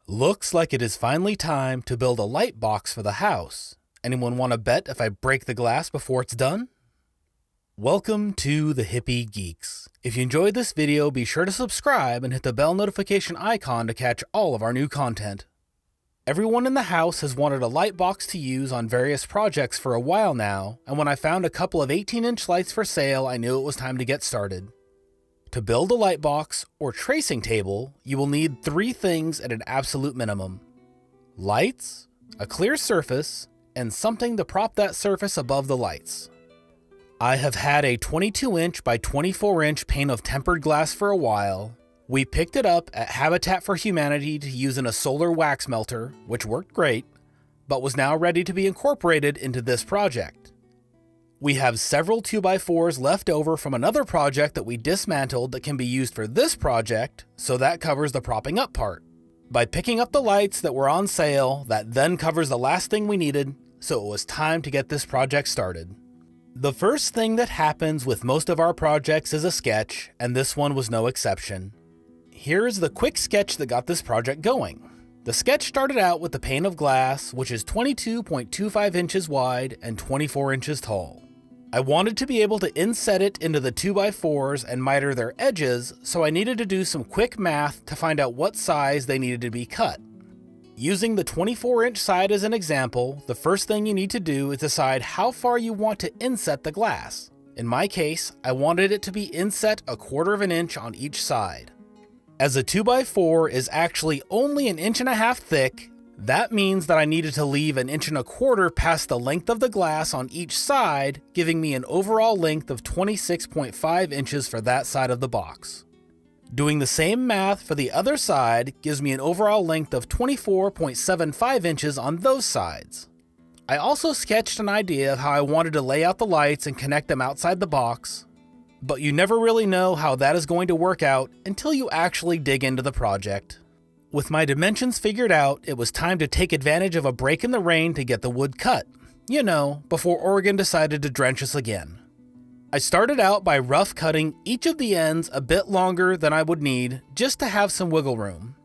Looks like it is finally time to build a light box for the house. Anyone want to bet if I break the glass before it's done? Welcome to the Hippie Geeks. If you enjoyed this video, be sure to subscribe and hit the bell notification icon to catch all of our new content. Everyone in the house has wanted a light box to use on various projects for a while now, and when I found a couple of 18-inch lights for sale, I knew it was time to get started. To build a light box, or tracing table, you will need three things at an absolute minimum: lights, a clear surface, and something to prop that surface above the lights. I have had a 22-inch by 24-inch pane of tempered glass for a while. We picked it up at Habitat for Humanity to use in a solar wax melter, which worked great, but was now ready to be incorporated into this project. We have several 2x4s left over from another project that we dismantled that can be used for this project, so that covers the propping up part. By picking up the lights that were on sale, that then covers the last thing we needed, so it was time to get this project started. The first thing that happens with most of our projects is a sketch, and this one was no exception. Here is the quick sketch that got this project going. The sketch started out with the pane of glass, which is 22.25 inches wide and 24 inches tall. I wanted to be able to inset it into the 2x4s and miter their edges, so I needed to do some quick math to find out what size they needed to be cut. Using the 24-inch side as an example, the first thing you need to do is decide how far you want to inset the glass. In my case, I wanted it to be inset 1/4 inch on each side. As a 2x4 is actually only 1.5 inches thick, that means that I needed to leave 1.25 inches past the length of the glass on each side, giving me an overall length of 26.5 inches for that side of the box. Doing the same math for the other side gives me an overall length of 24.75 inches on those sides. I also sketched an idea of how I wanted to lay out the lights and connect them outside the box, but you never really know how that is going to work out until you actually dig into the project. With my dimensions figured out, it was time to take advantage of a break in the rain to get the wood cut. You know, before Oregon decided to drench us again. I started out by rough cutting each of the ends a bit longer than I would need, just to have some wiggle room.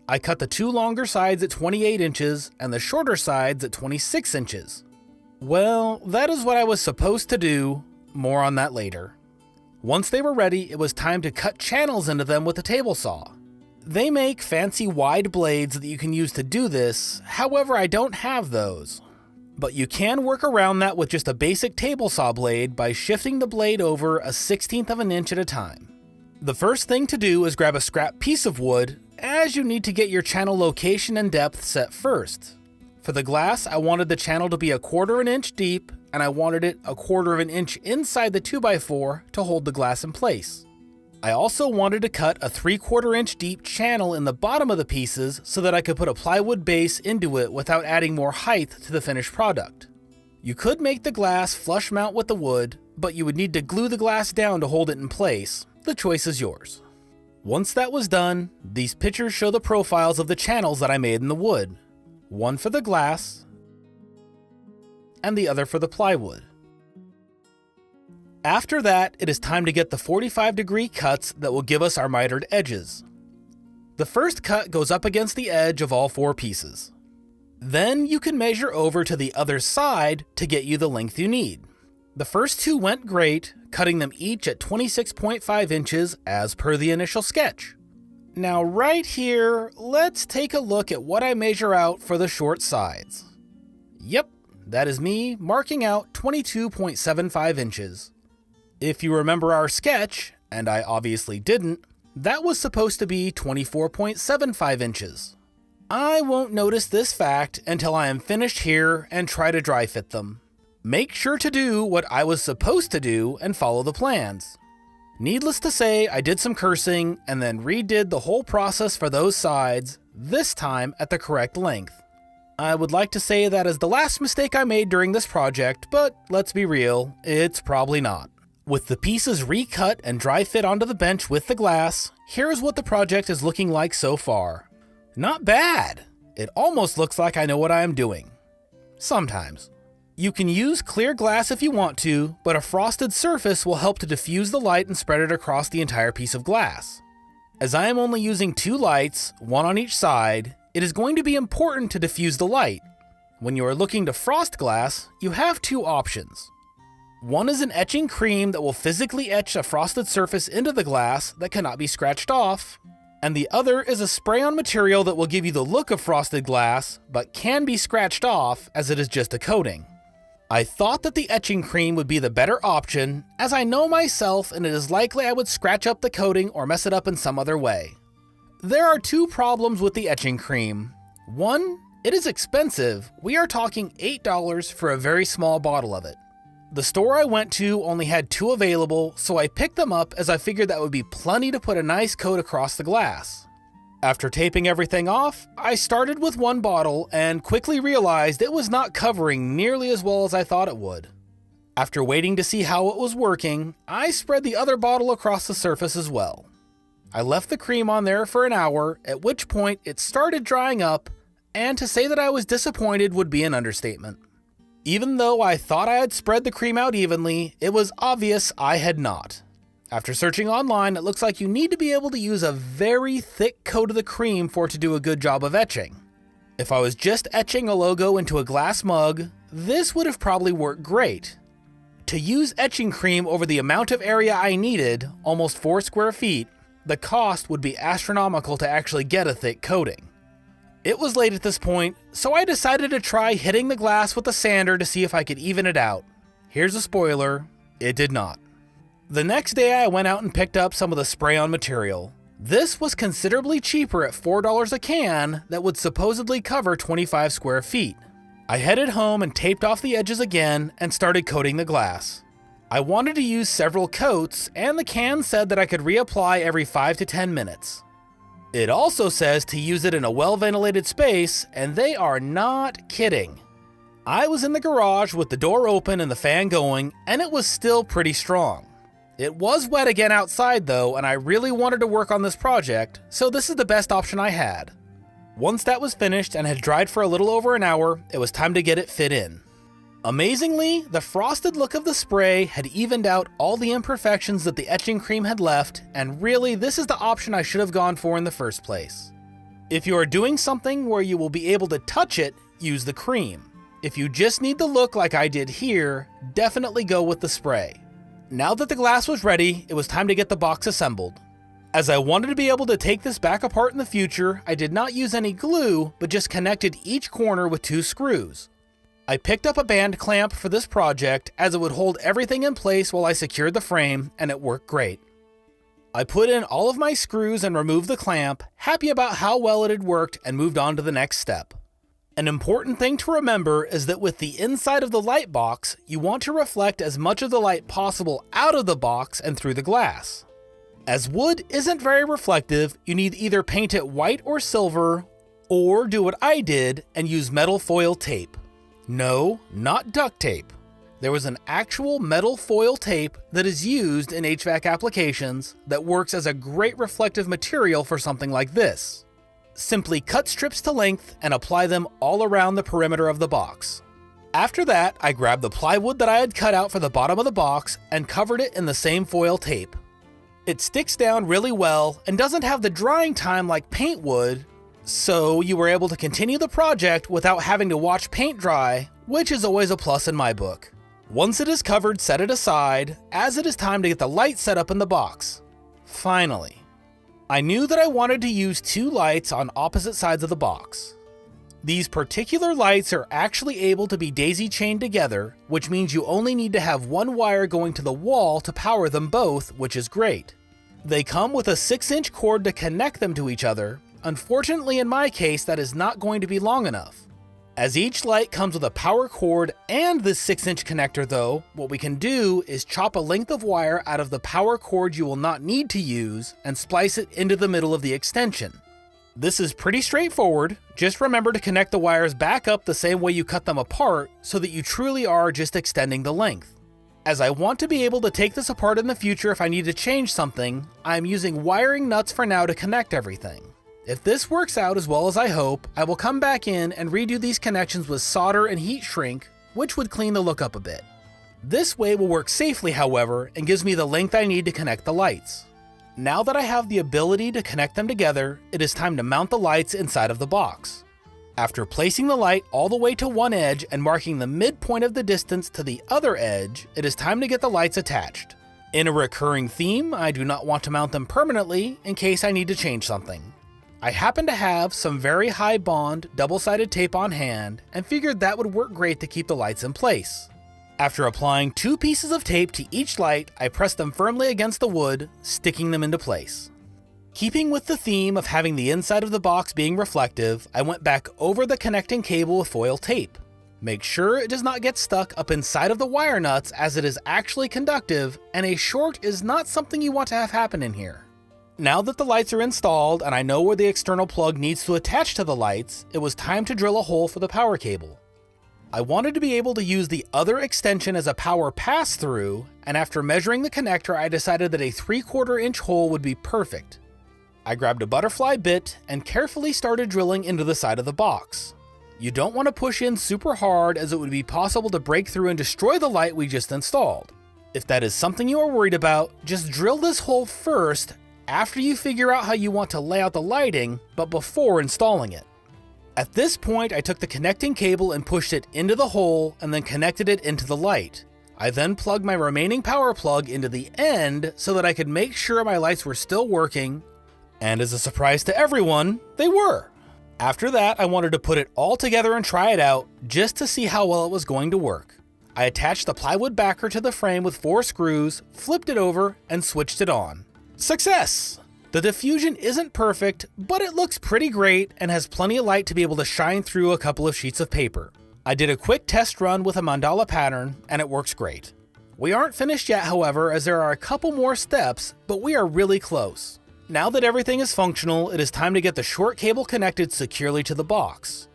I cut the two longer sides at 28 inches and the shorter sides at 26 inches. Well, that is what I was supposed to do. More on that later. Once they were ready, it was time to cut channels into them with a table saw. They make fancy wide blades that you can use to do this, however I don't have those. But you can work around that with just a basic table saw blade by shifting the blade over 1/16 inch at a time. The first thing to do is grab a scrap piece of wood, as you need to get your channel location and depth set first. For the glass, I wanted the channel to be 1/4 inch deep, and I wanted it 1/4 inch inside the 2x4 to hold the glass in place. I also wanted to cut a 3/4 inch deep channel in the bottom of the pieces so that I could put a plywood base into it without adding more height to the finished product. You could make the glass flush mount with the wood, but you would need to glue the glass down to hold it in place. The choice is yours. Once that was done, these pictures show the profiles of the channels that I made in the wood. One for the glass, and the other for the plywood. After that, it is time to get the 45-degree cuts that will give us our mitered edges. The first cut goes up against the edge of all four pieces. Then you can measure over to the other side to get you the length you need. The first two went great, cutting them each at 26.5 inches as per the initial sketch. Now right here, let's take a look at what I measure out for the short sides. Yep, that is me marking out 22.75 inches. If you remember our sketch, and I obviously didn't, that was supposed to be 24.75 inches. I won't notice this fact until I am finished here and try to dry fit them. Make sure to do what I was supposed to do and follow the plans. Needless to say, I did some cursing and then redid the whole process for those sides, this time at the correct length. I would like to say that is the last mistake I made during this project, but let's be real, it's probably not. With the pieces recut and dry fit onto the bench with the glass, here's what the project is looking like so far. Not bad! It almost looks like I know what I am doing. Sometimes. You can use clear glass if you want to, but a frosted surface will help to diffuse the light and spread it across the entire piece of glass. As I am only using two lights, one on each side, it is going to be important to diffuse the light. When you are looking to frost glass, you have two options. One is an etching cream that will physically etch a frosted surface into the glass that cannot be scratched off, and the other is a spray-on material that will give you the look of frosted glass, but can be scratched off as it is just a coating. I thought that the etching cream would be the better option, as I know myself and it is likely I would scratch up the coating or mess it up in some other way. There are two problems with the etching cream. One, it is expensive. We are talking $8 for a very small bottle of it. The store I went to only had two available, so I picked them up as I figured that would be plenty to put a nice coat across the glass. After taping everything off, I started with one bottle and quickly realized it was not covering nearly as well as I thought it would. After waiting to see how it was working, I spread the other bottle across the surface as well. I left the cream on there for an hour, at which point it started drying up, and to say that I was disappointed would be an understatement. Even though I thought I had spread the cream out evenly, it was obvious I had not. After searching online, it looks like you need to be able to use a very thick coat of the cream for it to do a good job of etching. If I was just etching a logo into a glass mug, this would have probably worked great. To use etching cream over the amount of area I needed, almost 4 square feet, the cost would be astronomical to actually get a thick coating. It was late at this point, so I decided to try hitting the glass with a sander to see if I could even it out. Here's a spoiler, it did not. The next day I went out and picked up some of the spray-on material. This was considerably cheaper at $4 a can that would supposedly cover 25 square feet. I headed home and taped off the edges again and started coating the glass. I wanted to use several coats, and the can said that I could reapply every 5 to 10 minutes. It also says to use it in a well-ventilated space, and they are not kidding. I was in the garage with the door open and the fan going, and it was still pretty strong. It was wet again outside though, and I really wanted to work on this project, so this is the best option I had. Once that was finished and had dried for a little over an hour, it was time to get it fit in. Amazingly, the frosted look of the spray had evened out all the imperfections that the etching cream had left, and really this is the option I should have gone for in the first place. If you are doing something where you will be able to touch it, use the cream. If you just need the look like I did here, definitely go with the spray. Now that the glass was ready, it was time to get the box assembled. As I wanted to be able to take this back apart in the future, I did not use any glue, but just connected each corner with 2 screws. I picked up a band clamp for this project as it would hold everything in place while I secured the frame, and it worked great. I put in all of my screws and removed the clamp, happy about how well it had worked, and moved on to the next step. An important thing to remember is that with the inside of the light box, you want to reflect as much of the light possible out of the box and through the glass. As wood isn't very reflective, you need to either paint it white or silver, or do what I did and use metal foil tape. No, not duct tape. There was an actual metal foil tape that is used in HVAC applications that works as a great reflective material for something like this. Simply cut strips to length and apply them all around the perimeter of the box. After that, I grabbed the plywood that I had cut out for the bottom of the box and covered it in the same foil tape. It sticks down really well and doesn't have the drying time like paint would, so you were able to continue the project without having to watch paint dry, which is always a plus in my book. Once it is covered, set it aside, as it is time to get the light set up in the box. Finally. I knew that I wanted to use 2 lights on opposite sides of the box. These particular lights are actually able to be daisy-chained together, which means you only need to have 1 wire going to the wall to power them both, which is great. They come with a 6-inch cord to connect them to each other. Unfortunately, in my case, that is not going to be long enough. As each light comes with a power cord and this 6-inch connector though, what we can do is chop a length of wire out of the power cord you will not need to use and splice it into the middle of the extension. This is pretty straightforward, just remember to connect the wires back up the same way you cut them apart so that you truly are just extending the length. As I want to be able to take this apart in the future if I need to change something, I am using wiring nuts for now to connect everything. If this works out as well as I hope, I will come back in and redo these connections with solder and heat shrink, which would clean the look up a bit. This way will work safely, however, and gives me the length I need to connect the lights. Now that I have the ability to connect them together, it is time to mount the lights inside of the box. After placing the light all the way to one edge and marking the midpoint of the distance to the other edge, it is time to get the lights attached. In a recurring theme, I do not want to mount them permanently in case I need to change something. I happen to have some very high bond double-sided tape on hand and figured that would work great to keep the lights in place. After applying 2 pieces of tape to each light, I pressed them firmly against the wood, sticking them into place. Keeping with the theme of having the inside of the box being reflective, I went back over the connecting cable with foil tape. Make sure it does not get stuck up inside of the wire nuts as it is actually conductive, and a short is not something you want to have happen in here. Now that the lights are installed and I know where the external plug needs to attach to the lights, it was time to drill a hole for the power cable. I wanted to be able to use the other extension as a power pass-through, and after measuring the connector, I decided that a 3/4 inch hole would be perfect. I grabbed a butterfly bit and carefully started drilling into the side of the box. You don't want to push in super hard as it would be possible to break through and destroy the light we just installed. If that is something you are worried about, just drill this hole first after you figure out how you want to lay out the lighting, but before installing it. At this point, I took the connecting cable and pushed it into the hole and then connected it into the light. I then plugged my remaining power plug into the end so that I could make sure my lights were still working, and as a surprise to everyone, they were. After that, I wanted to put it all together and try it out just to see how well it was going to work. I attached the plywood backer to the frame with 4 screws, flipped it over, and switched it on. Success! The diffusion isn't perfect, but it looks pretty great and has plenty of light to be able to shine through a couple of sheets of paper. I did a quick test run with a mandala pattern, and it works great. We aren't finished yet, however, as there are a couple more steps, but we are really close. Now that everything is functional, it is time to get the short cable connected securely to the box.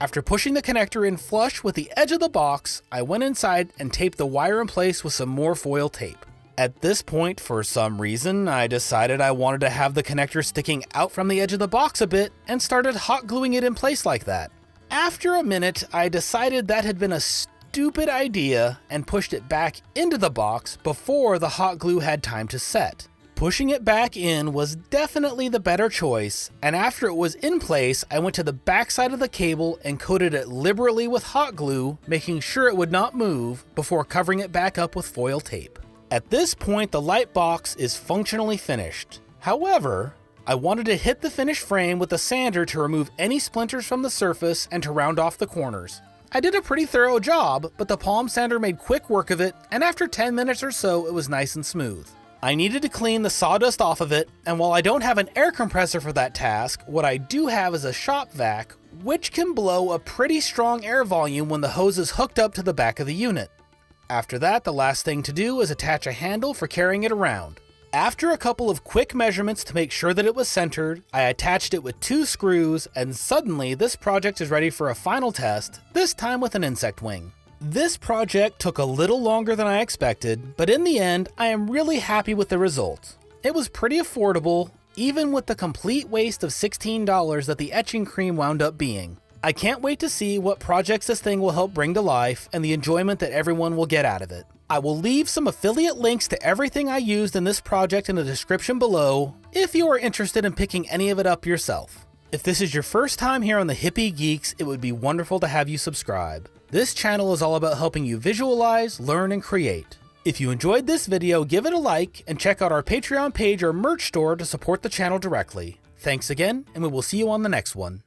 After pushing the connector in flush with the edge of the box, I went inside and taped the wire in place with some more foil tape. At this point, for some reason, I decided I wanted to have the connector sticking out from the edge of the box a bit and started hot gluing it in place like that. After a minute, I decided that had been a stupid idea and pushed it back into the box before the hot glue had time to set. Pushing it back in was definitely the better choice, and after it was in place, I went to the back side of the cable and coated it liberally with hot glue, making sure it would not move before covering it back up with foil tape. At this point, the light box is functionally finished. However, I wanted to hit the finished frame with a sander to remove any splinters from the surface and to round off the corners. I did a pretty thorough job, but the palm sander made quick work of it, and after 10 minutes or so, it was nice and smooth. I needed to clean the sawdust off of it, and while I don't have an air compressor for that task, what I do have is a shop vac, which can blow a pretty strong air volume when the hose is hooked up to the back of the unit. After that, the last thing to do is attach a handle for carrying it around. After a couple of quick measurements to make sure that it was centered, I attached it with 2 screws, and suddenly this project is ready for a final test, this time with an insect wing. This project took a little longer than I expected, but in the end, I am really happy with the result. It was pretty affordable, even with the complete waste of $16 that the etching cream wound up being. I can't wait to see what projects this thing will help bring to life and the enjoyment that everyone will get out of it. I will leave some affiliate links to everything I used in this project in the description below if you are interested in picking any of it up yourself. If this is your first time here on the Hippie Geeks, it would be wonderful to have you subscribe. This channel is all about helping you visualize, learn, and create. If you enjoyed this video, give it a like and check out our Patreon page or merch store to support the channel directly. Thanks again, and we will see you on the next one.